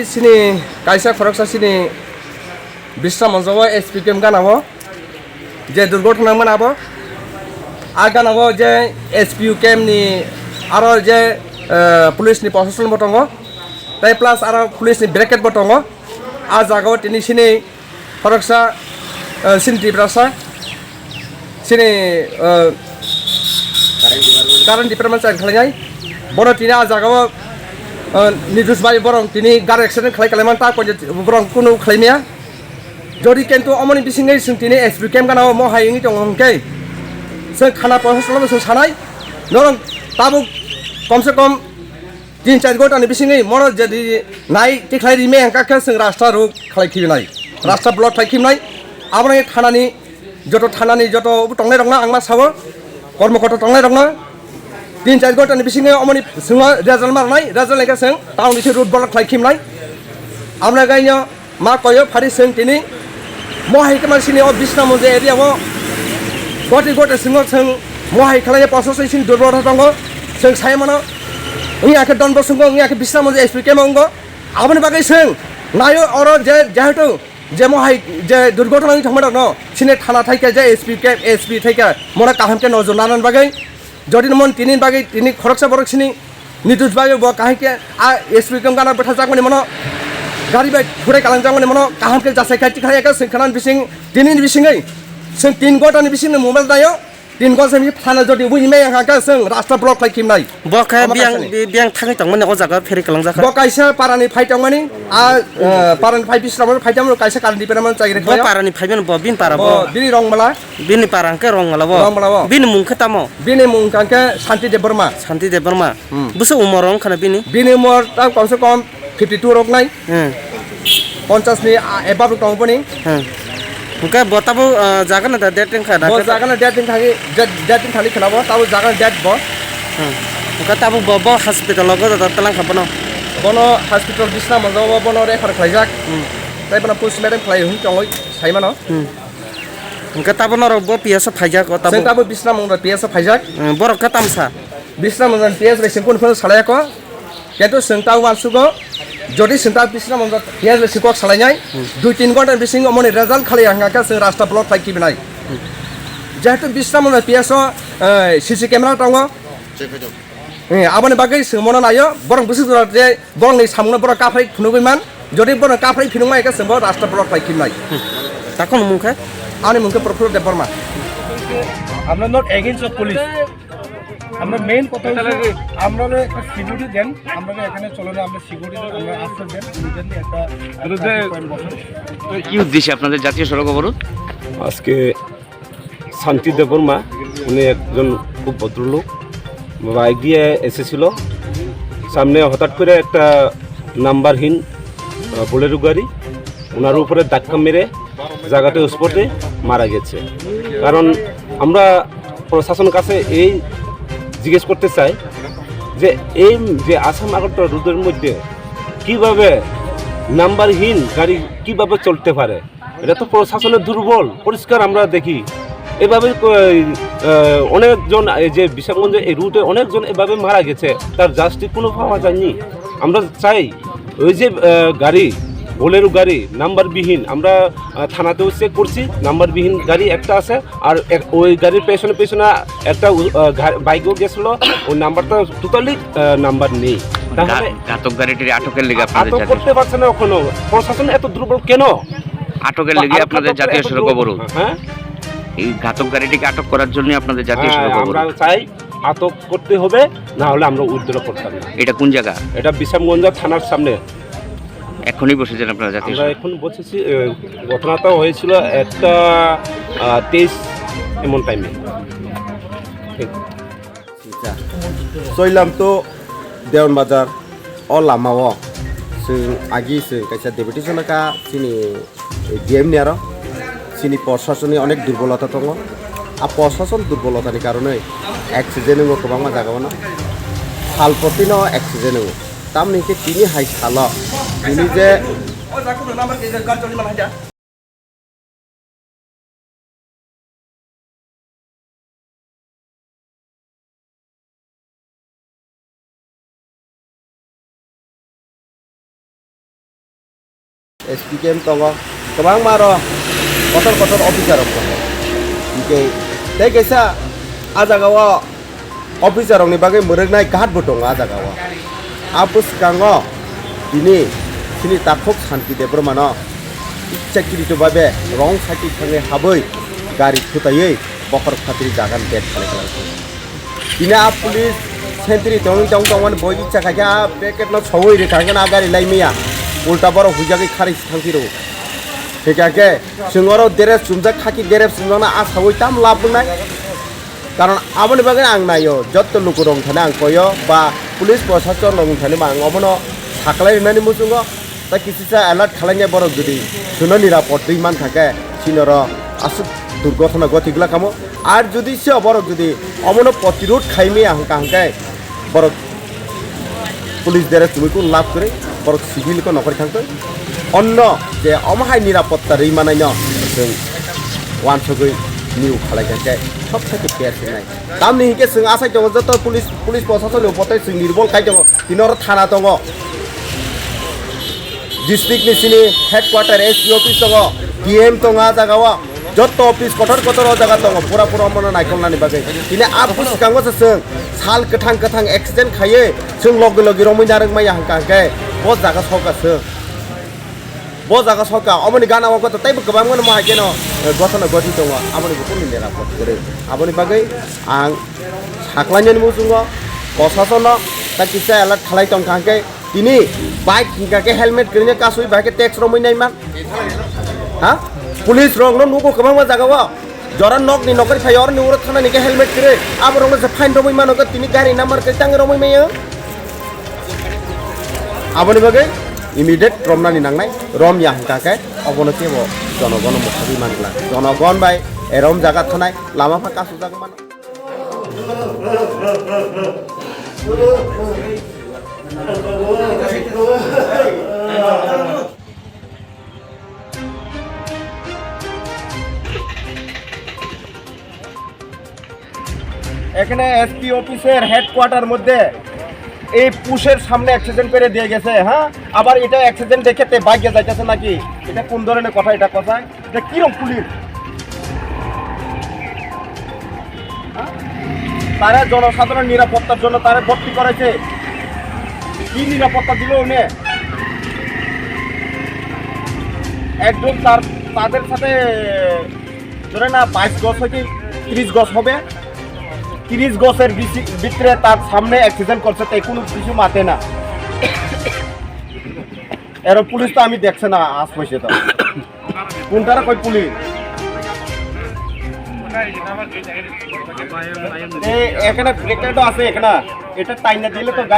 Sini kaisa khoroksa sini Bisra Manjawa SPKM ganabo je durgotna manabo ganabo je SPKM ni aro je police ni prosecution botongo tai plus aro police ni bracket botongo jagao tini sini khoroksa sini tibrasa sini current department sa khalai bono tini jagao Nidus bai borong tini gar accident khalai kaleman ta ko borong kunu khlaimia jodi kento omoni bisingai sing tini SPKM kana mo haingi tong ke se khana prosecution se sanai norong tabu komse kom 3-4 gota ni bisingai mono jadi nai ti khlai rime angka ke sing rasta ru khlai khibinai rasta block khlai khibnai abani thanani joto tongnai rongna angma sabo kormokota tongnai rongna 3-4 gota ni bisingai omoni sunga result marnai result leka sing town isi road block khlai khibnai amna gaino ma koyo phari sing tini mohai kama sini o Bisra Manjawa area mo goti singo sing mohai khlai process sing durbota tongo sing saimano ngi ke don bosungo ngi ke Bisra Manjawa SPKM ongo abani bagai sing nayo oro je jahetu je mohai je durgotona ni thangma no sine thana thaike je SPKM SP thaike mona kahamke nojor nanan bagai যদি মন তিনি বাগে তিনি খরকসা বরক সিনি নিতুজ বাগে ব কাহিকে SPKM গানা বঠা জাকমনি মনো গাড়ি by ঘুরে কালাং জাকমনি মনো কাহামকে জাসাই খাইতি খাইকা সিংখানান বিসিং তিনি বিসিङै जों 3 गटानि बिसिङै मोबाइल दायो 3 गटा नि थाना जदि बुइमे हाका जों रास्ता ब्लक खाइखिमनाय बखा बियां थाङै तंमोन अ जागा फेरि कलां जाखा बकाइसा पारानि फाइतंमानि पारानि फाइ बिस्रामन फाइतंमन काइसा कालनि पेरामन चाहिरे ब पारानि फाइबेन ब बिन पारा ब बिनि रंमला बिनि पारांके रंमला ब बिनि मुंखे तामो बिनि मुंखांके शान्ति देव बर्मा बुसो उमरं खाना बिनि उमर ता कमसे कम 52 रक नाय 50 नि एबा रकमपनि Muka buat tabu jangan ada dating kan? Buat jangan ada dating kali kenapa? Tabu jangan dat bo. Muka tabu bobo hospital logo atau telang kapan? Bono hospital Bisra Manjawa bono refer kelajak. Tapi bono postmortem kelai hung congoi saya mana? Muka tabu noro bo biasa pajak atau tabu? Saya tabu Bisra Manjawa biasa pajak. Borok katam sa? Bisra Manjawa biasa bersingkun pun salaya ko. Yaitu sentau masuk ko. যদি সিনতা Bisra Manjawa পিয়াজ সিকক সালাইনাই 2-3 ঘন্টা বিসিং অমনি result খালি হাঙ্গাকা जों রাস্তা block খাইকিবনাই যেহেতু Bisra Manjawa পিয়াজ CC camera দङ আবনি বাগै सोंमनो नायो बरं बुसु जे बरंनि सामनो बर काफाइ खुनुगैमान যদি बरं काफाइ फिनुमायका जों रास्ता ब्लक खाइकिबनाय তাকন মুখে आनि मुंखे प्रफुल्ल देव बर्मा আমরা নট এগেইনস্ট অফ পুলিশ আমরা মেইন কথা হলো আমরা একটা সিকিউরিটি দেন আমরা এখানে চলে না আমরা সিকিউরিটি আমরা আশ্রয় দেন ইমিডিয়েটলি একটা কি উদ্দেশ্যে আপনাদের জাতীয় সড়ক অবরোধ আজকে শান্তি দেববর্মা উনি একজন খুব ভদ্রলোক বাইক দিয়ে এসেছিল সামনে হঠাৎ করে একটা নাম্বারহীন বোলেরো গাড়ি ওনার উপরে ধাক্কা মেরে জায়গাতে স্পটে মারা গেছে কারণ আমরা প্রশাসনের কাছে এই জিজ্ঞেস করতে চাই যে এই যে আসাম আগরতলা রোডের মধ্যে কিভাবে নাম্বারহীন গাড়ি কিভাবে চলতে পারে এটা তো প্রশাসনের দুর্বল পরিষ্কার আমরা দেখি এভাবে অনেকজন এই যে বিশালগঞ্জে এই রুটে অনেকজন এভাবে মারা গেছে তার জাস্টিস কোনো পাওয়া যায়নি আমরা চাই ওই যে গাড়ি বোলেরো গাড়ি নাম্বারবিহীন আমরা থানাতেও চেক করছি নাম্বারবিহীন গাড়ি একটা আছে আর ওই গাড়ির পেছনে একটা বাইকও গেছিল ওই নাম্বারটা টোটালি নাম্বার নেই তাহলে ঘাতক গাড়িটির আটকের লেগে আপনাদের আটক করতে পারছে না এখনো প্রশাসন এত দুর্বল কেন আটকের লেগে আপনাদের জাতীয় সড়ক অবরোধ হ্যাঁ এই ঘাতক গাড়িটিকে আটক করার জন্য আপনাদের জাতীয় সড়ক অবরোধ আমরা চাই আটক করতে হবে না হলে আমরা উদ্ধার করতাম না এটা কোন জায়গা এটা বিশালগঞ্জ থানার সামনে এখনই বসেছেন আপনারা জাতীয় আমরা এখন বসেছি ঘটনাটা হয়েছিল একটা 23 এমন টাইমে Soilam tu Dewan Bazar all lamawo sing agi sing kaisa deputation ka sini DM ni aro sini প্রশাসনে অনেক দুর্বলতা দङ আর প্রশাসন দুর্বলতাनि কারণে অ্যাক্সিডেন্ট ngo गोबां জায়গা না সাল প্রতিনো অ্যাক্সিডেন্ট ngo তামনিকে তিনি হাই সাল তিনি যে ও জাকু নাম্বার কে গাড়ি চলি মানা SPKM दङ गोबां मार' कथर अफिसार दङ इके दै कैसा आ जागायाव अफिसारनि बागै मोरगनाय घाटबो दङ आ जागायाव आबो सिगाङाव दिनै सिनि ताखक शान्ति देबरमानो इच्छाकृत भाबे रं साइड थाङै हाबै गारि थुतायै बखर खातिर जागान बेट खालामो दिनै आ पुलिस सेंट्री दंमोन बय इच्छा खायखा पेकेट न सवै रे थांगोन आ गारि लाइमैया उल्टा बर हुजागै खारि थांखिरो हेकाके सिङाव देरे सुमजा खाखि देरे सुमजाना आ सवै ताम लाबनाय कारण आबनि बागै आं नायो जत्त लोक रं थाने आं कयो बा पुलिस प्रशासन रं थाने मा अबनो साखलायनानै मुसुङो ता किसिसा अलर्ट खालायनाय बर जुदि सुनो निरापद दैमान थाके सिनर आसु दुर्घटना गतिगला कामो আর যদি সে বরক যদি অমন প্রতিরোধ খাইমে হাঙ্কা বরক পুলিশ দ্বারা তুমি কোন লাভ করে বরক সিভিলকে নকরে থাকতো অন্য যে অমাহাই নিরাপত্তা রেইমানাই ন जों ওয়ানসগৈ নিউ খালাইখাকে সব থেকে পেয়ার নাই তামনি হিকে जों আসাই দङ যত পুলিশ প্রশাসন উপতে जों নির্বল খাই দङ তিনর থানা দङ ডিস্ট্রিক্ট নিসিনি হেডকোয়ার্টার এসপি অফিস দङ ডিএম দङ জাগাवा যত অফিস কঠোর জায়গা দङ পুরা মনে নাयखंनानै बागै दिनै आबो सिगाङावसो जों साल गोथां एक्सिडेन्ट खायो जों लगे रमै नारंमाय हांकाके ब जागा सका अमनि गानाव गत तैबो गोबां मन माहायकेन गथन गति दङ आमनि गथन निरापद करे आबनि बागै आं साख्लायनानै मुसुङो प्रशासन ता किसा अलर्ट खालाय दं काके दिनै बाइक हिंकाके हेलमेट गैने कासुइ बाके टेक्स रमै नायमान हा पुलिस रंग नो नुगो गोबां मा जागावा जरा नक नि नकर फायर नि उर थाना निके हेलमेट करे अब रंग से फाइन रमै मानो के तिनि गारि नम्बर के तांग रमै मायो आबनि बागै इमिडिएट रमनानि नांनाय रम या हंकाके अबनो केबो जनगण मथाबि मानला जनगण बाय एरम जागा थानाय लामा फाका सुजाग मान এখানে এসপি অফিসের হেডকোয়ার্টার মধ্যে এই পুশের সামনে অ্যাক্সিডেন্ট করে দিয়ে গেছে হ্যাঁ আবার এটা অ্যাক্সিডেন্ট দেখেতে বাইকে যাইতেছে নাকি এটা কোন ধরনের কথা এটা কথায় এটা কিরকম পুলিশ তারা জনসাধারণ নিরাপত্তার জন্য তারা ভর্তি করেছে কি নিরাপত্তা দিল উনি একদম তাদের সাথে ধরে না 22 গজ থেকে 30 গজ হবে 30 গজের ভিতরে তার সামনে অ্যাক্সিডেন্ট করছে তাই কোনো কিছু মাতে না এর পুলিশ তো আমি দেখছে না আজ পয়সা তো কোনটারা কই পুলিশ এখানে ব্রেকটা আছে এখানে এটা টাইনা দিলে তো গাড়ি